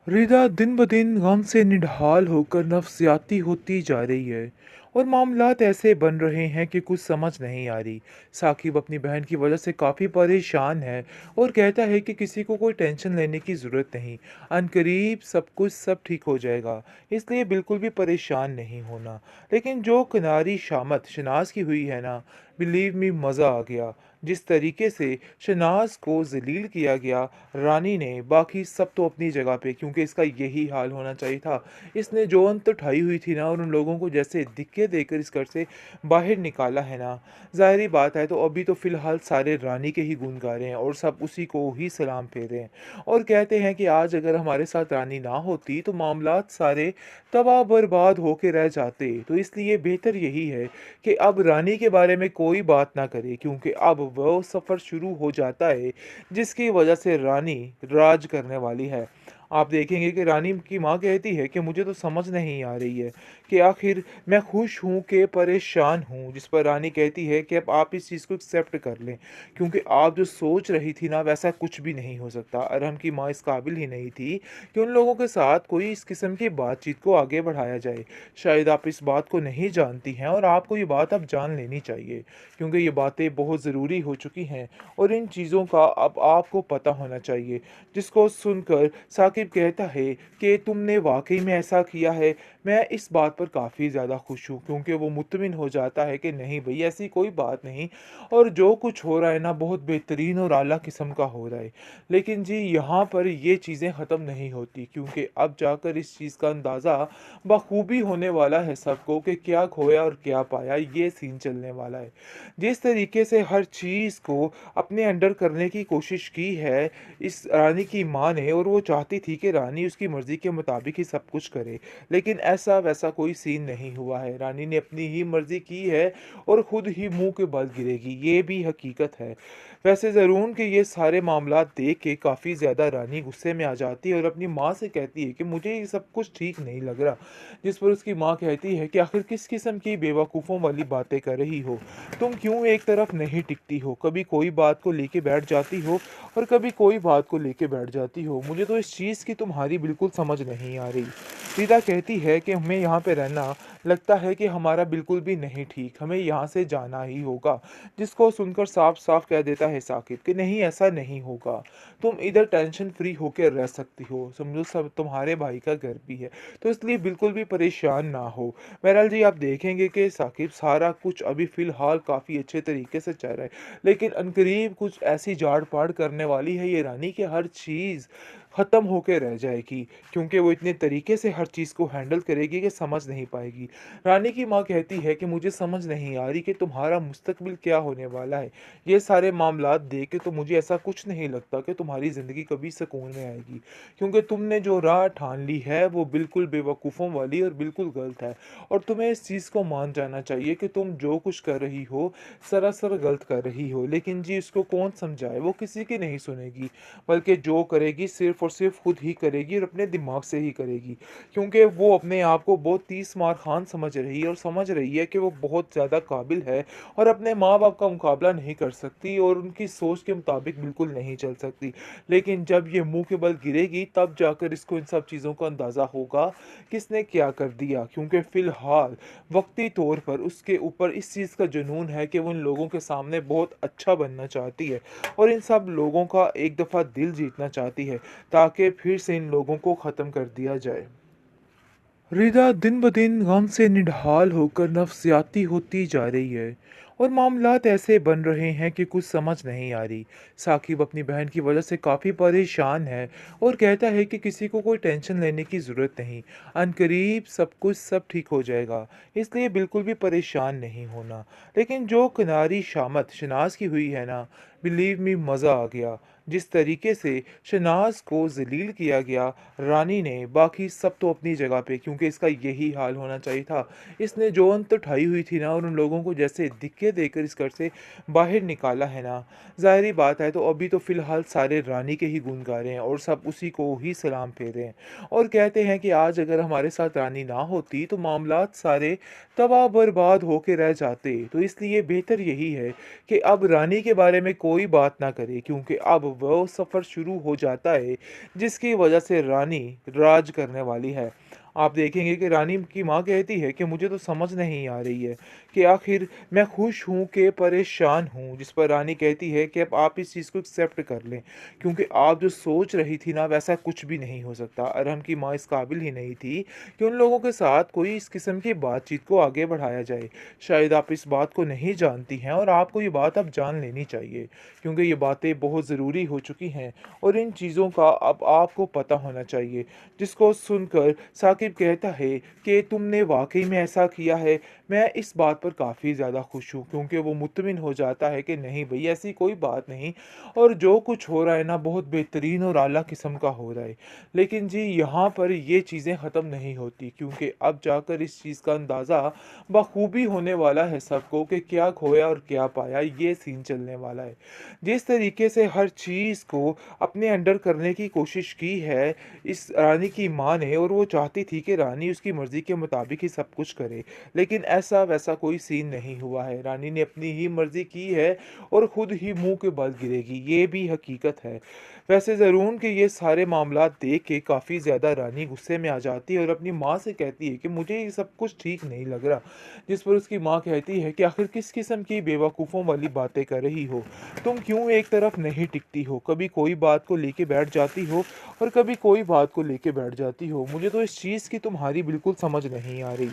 रिदा दिन ब दिन गम से निढाल होकर नफसियाती होती जा रही है और मामलात ऐसे बन रहे हैं कि कुछ समझ नहीं आ रही। साकिब अपनी बहन की वजह से काफ़ी परेशान है और कहता है कि किसी को कोई टेंशन लेने की ज़रूरत नहीं, अनकरीब सब ठीक हो जाएगा, इसलिए बिल्कुल भी परेशान नहीं होना। लेकिन जो किनारी शामत शनाज की हुई है ना, बिलीव मी मज़ा आ गया। जिस तरीके से शनाज को जलील किया गया, रानी ने, बाकी सब तो अपनी जगह पे, क्योंकि इसका यही हाल होना चाहिए था। इसने जो अंत उठाई हुई थी ना और उन लोगों को जैसे धक्के देकर इस घर से बाहर निकाला है ना, ज़ाहिर बात है तो अभी तो फ़िलहाल सारे रानी के ही गुण गा रहे हैं और सब उसी को ही सलाम फेर रहे हैं और कहते हैं कि आज अगर हमारे साथ रानी ना होती तो मामलात सारे तबाह बर्बाद होके रह जाते। तो इसलिए बेहतर यही है कि अब रानी के बारे में कोई बात ना करे, क्योंकि अब वो सफ़र शुरू हो जाता है जिसकी वजह से रानी राज करने वाली है। आप देखेंगे कि रानी की माँ कहती है कि मुझे तो समझ नहीं आ रही है कि आखिर मैं खुश हूँ कि परेशान हूँ, जिस पर रानी कहती है कि अब आप इस चीज़ को एक्सेप्ट कर लें, क्योंकि आप जो सोच रही थी ना वैसा कुछ भी नहीं हो सकता। अरहम की माँ इस काबिल ही नहीं थी कि उन लोगों के साथ कोई इस किस्म की बातचीत को आगे बढ़ाया जाए। शायद आप इस बात को नहीं जानती हैं और आपको ये बात अब जान लेनी चाहिए, क्योंकि ये बातें बहुत ज़रूरी हो चुकी हैं और इन चीज़ों का अब आपको पता होना चाहिए। जिसको सुनकर साकिब कहता है कि तुमने वाक़ई में ऐसा किया है। मैं इस बात पर काफ़ी ज़्यादा खुश हूँ, क्योंकि वो मुत्तमिन हो जाता है कि नहीं भई ऐसी कोई बात नहीं और जो कुछ हो रहा है ना बहुत बेहतरीन और आला किस्म का हो रहा है। लेकिन जी यहाँ पर ये चीज़ें ख़त्म नहीं होती, क्योंकि अब जाकर इस चीज़ का अंदाज़ा बखूबी होने वाला है सबको कि क्या खोया और क्या पाया, ये सीन चलने वाला है। जिस तरीके से हर चीज़ को अपने अंडर करने की कोशिश की है इस रानी की माँ ने, और वो चाहती थी कि रानी उसकी मर्ज़ी के मुताबिक ही सब कुछ करे। लेकिन ऐसा वैसा कोई सीन नहीं हुआ है। रानी ने अपनी ही मर्ज़ी की है और खुद ही मुँह के बल गिरेगी, ये भी हकीकत है। वैसे ज़रूर कि ये सारे मामलात देख के काफ़ी ज़्यादा रानी गुस्से में आ जाती है और अपनी माँ से कहती है कि मुझे ये सब कुछ ठीक नहीं लग रहा। जिस पर उसकी माँ कहती है कि आखिर किस किस्म की बेवकूफ़ों वाली बातें कर रही हो? तुम क्यों एक तरफ नहीं टिकती हो? कभी कोई बात को लेके बैठ जाती हो और कभी कोई बात को लेके बैठ जाती हो। मुझे तो इस चीज़ की तुम्हारी बिल्कुल समझ नहीं आ रही। रीता कहती है कि हमें यहाँ पे रहना लगता है कि हमारा बिल्कुल भी नहीं ठीक, हमें यहाँ से जाना ही होगा। जिसको सुनकर साफ-साफ कह देता है साकिब कि नहीं ऐसा नहीं होगा। तुम इधर टेंशन फ्री होके रह सकती हो। समझो सब तुम्हारे भाई का घर भी है। तो इसलिए बिल्कुल भी परेशान ना हो। बहरहाल जी आप देखेंगे कि साकिब सारा कुछ अभी फ़िलहाल काफ़ी अच्छे तरीके से चल रहा है। लेकिन अनकरीब कुछ ऐसी जाड़-पाड़ करने वाली है ये रानी कि हर चीज़ ख़त्म होके रह जाएगी, क्योंकि वो इतने तरीके से हर चीज़ को हैंडल करेगी कि समझ नहीं पाएगी। रानी की माँ कहती है कि मुझे समझ नहीं आ रही कि तुम्हारा मुस्तकबिल क्या होने वाला है। ये सारे मामलात देख के तो मुझे ऐसा कुछ नहीं लगता कि तुम्हारी ज़िंदगी कभी सुकून में आएगी, क्योंकि तुमने जो राह ठान ली है वो बिल्कुल बेवकूफ़ों वाली और बिल्कुल गलत है और तुम्हें इस चीज़ को मान जाना चाहिए कि तुम जो कुछ कर रही हो सरासर गलत कर रही हो। लेकिन जी इसको कौन समझाए, वो किसी की नहीं सुनेगी, बल्कि जो करेगी सिर्फ़ और सिर्फ़ खुद ही करेगी और अपने दिमाग से ही करेगी, क्योंकि वो अपने आप को बहुत तीस मार खान समझ रही है और समझ रही है कि वो बहुत ज़्यादा काबिल है और अपने माँ-बाप का मुकाबला नहीं कर सकती और उनकी सोच के मुताबिक बिल्कुल नहीं चल सकती। लेकिन जब ये मुँह के बल गिरेगी तब जाकर इसको इन सब चीज़ों का अंदाज़ा होगा किसने क्या कर दिया, क्योंकि फ़िलहाल वक़्ती तौर पर उसके ऊपर इस चीज़ का जुनून है कि वो इन लोगों के सामने बहुत अच्छा बनना चाहती है और इन सब लोगों का एक दफ़ा दिल जीतना चाहती है, ताकि फिर से इन लोगों को ख़त्म कर दिया जाए। रिदा दिन ब दिन गम से निढाल होकर नफसियाती होती जा रही है और मामलात ऐसे बन रहे हैं कि कुछ समझ नहीं आ रही। साकिब अपनी बहन की वजह से काफ़ी परेशान है और कहता है कि किसी को कोई टेंशन लेने की ज़रूरत नहीं, अनकरीब सब ठीक हो जाएगा, इसलिए बिल्कुल भी परेशान नहीं होना। लेकिन जो किनारी शामत शनाज की हुई है ना, बिलीव मी मज़ा आ गया। जिस तरीके से शनाज को जलील किया गया, रानी ने, बाकी सब तो अपनी जगह पे, क्योंकि इसका यही हाल होना चाहिए था। इसने जो अंत उठाई हुई थी ना और उन लोगों को जैसे धक्के देकर इस घर से बाहर निकाला है ना, ज़ाहिर बात है तो अभी तो फ़िलहाल सारे रानी के ही गुण गा रहे हैं और सब उसी को ही सलाम फेर रहे हैं और कहते हैं कि आज अगर हमारे साथ रानी ना होती तो मामलात सारे तबाह बर्बाद होके रह जाते। तो इसलिए बेहतर यही है कि अब रानी के बारे में कोई बात ना करे, क्योंकि अब वो सफ़र शुरू हो जाता है, जिसकी वजह से रानी राज करने वाली है। आप देखेंगे कि रानी की माँ कहती है कि मुझे तो समझ नहीं आ रही है कि आखिर मैं खुश हूँ कि परेशान हूँ, जिस पर रानी कहती है कि अब आप इस चीज़ को एक्सेप्ट कर लें, क्योंकि आप जो सोच रही थी ना वैसा कुछ भी नहीं हो सकता। अरहम की माँ इस काबिल ही नहीं थी कि उन लोगों के साथ कोई इस किस्म की बातचीत को आगे बढ़ाया जाए। शायद आप इस बात को नहीं जानती हैं और आपको ये बात अब जान लेनी चाहिए, क्योंकि ये बातें बहुत ज़रूरी हो चुकी हैं और इन चीज़ों का अब आपको पता होना चाहिए। जिसको सुनकर साकिब कहता है कि तुमने वाक़ई में ऐसा किया है। मैं इस बात पर काफ़ी ज़्यादा खुश हूँ, क्योंकि वो मुत्तमिन हो जाता है कि नहीं भई ऐसी कोई बात नहीं और जो कुछ हो रहा है ना बहुत बेहतरीन और आला किस्म का हो रहा है। लेकिन जी यहाँ पर ये चीज़ें ख़त्म नहीं होती, क्योंकि अब जाकर इस चीज़ का अंदाज़ा बखूबी होने वाला है सबको कि क्या खोया और क्या पाया, ये सीन चलने वाला है। जिस तरीके से हर चीज़ को अपने अंडर करने की कोशिश की है इस रानी की माँ ने, और वो चाहती थी कि रानी उसकी मर्ज़ी के मुताबिक ही सब कुछ करे। लेकिन ऐसा-वैसा कोई सीन नहीं हुआ है। रानी ने अपनी ही मर्ज़ी की है और खुद ही मुँह के बल गिरेगी, ये भी हकीकत है। वैसे ज़रून कि ये सारे मामलात देख के काफ़ी ज़्यादा रानी गुस्से में आ जाती है और अपनी माँ से कहती है कि मुझे ये सब कुछ ठीक नहीं लग रहा। जिस पर उसकी माँ कहती है कि आखिर किस किस्म की बेवकूफ़ों वाली बातें कर रही हो? तुम क्यों एक तरफ नहीं टिकती हो? कभी कोई बात को लेके बैठ जाती हो और कभी कोई बात को लेके बैठ जाती हो। मुझे तो इस चीज़ की तुम्हारी बिल्कुल समझ नहीं आ रही।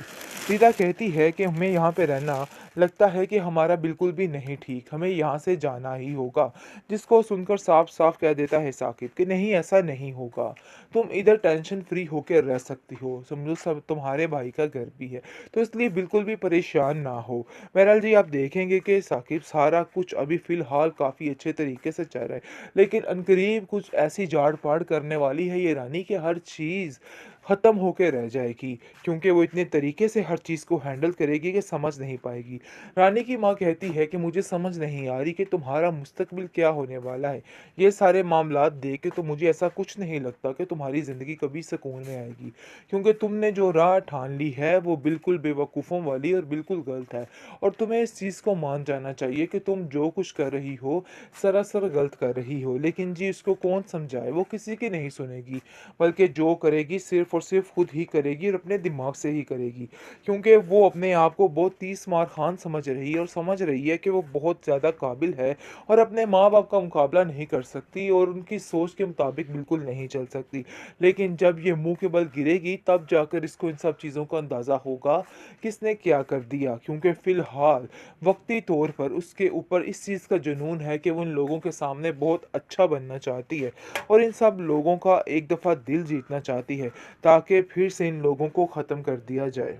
रीता कहती है कि हमें यहाँ पे रहना लगता है कि हमारा बिल्कुल भी नहीं ठीक, हमें यहाँ से जाना ही होगा। जिसको सुनकर साफ-साफ कह देता है साकिब कि नहीं ऐसा नहीं होगा। तुम इधर टेंशन फ्री होकर रह सकती हो। समझो सब तुम्हारे भाई का घर भी है, तो इसलिए बिल्कुल भी परेशान ना हो। बहरहाल जी आप देखेंगे कि साकिब सारा कुछ अभी फ़िलहाल काफ़ी अच्छे तरीके से चल रहा है। लेकिन अनकरीब कुछ ऐसी जाड़-पाड़ करने वाली है ये रानी कि हर चीज़ ख़त्म होके रह जाएगी, क्योंकि वो इतने तरीके से हर चीज़ को हैंडल करेगी कि समझ नहीं पाएगी। रानी की माँ कहती है कि मुझे समझ नहीं आ रही कि तुम्हारा मुस्तकबिल क्या होने वाला है। ये सारे मामलात देख के तो मुझे ऐसा कुछ नहीं लगता कि तुम्हारी ज़िंदगी कभी सुकून में आएगी, क्योंकि तुमने जो राह ठान ली है वो बिल्कुल बेवकूफ़ों वाली और बिल्कुल गलत है। और तुम्हें इस चीज़ को मान जाना चाहिए कि तुम जो कुछ कर रही हो सरासर गलत कर रही हो। लेकिन जी उसको कौन समझाए, वो किसी की नहीं सुनेगी, बल्कि जो करेगी सिर्फ़ और सिर्फ़ खुद ही करेगी और अपने दिमाग से ही करेगी। क्योंकि वो अपने आप को बहुत तीस मार खान समझ रही है और समझ रही है कि वो बहुत ज़्यादा काबिल है और अपने माँ-बाप का मुकाबला नहीं कर सकती और उनकी सोच के मुताबिक बिल्कुल नहीं चल सकती। लेकिन जब ये मुँह के बल गिरेगी तब जाकर इसको इन सब चीज़ों का अंदाज़ा होगा किसने क्या कर दिया, क्योंकि फ़िलहाल वक़्ती तौर पर उसके ऊपर इस चीज़ का जुनून है कि वो उन लोगों के सामने बहुत अच्छा बनना चाहती है और इन सब लोगों का एक दफ़ा दिल जीतना चाहती है, ताकि फिर से इन लोगों को ख़त्म कर दिया जाए।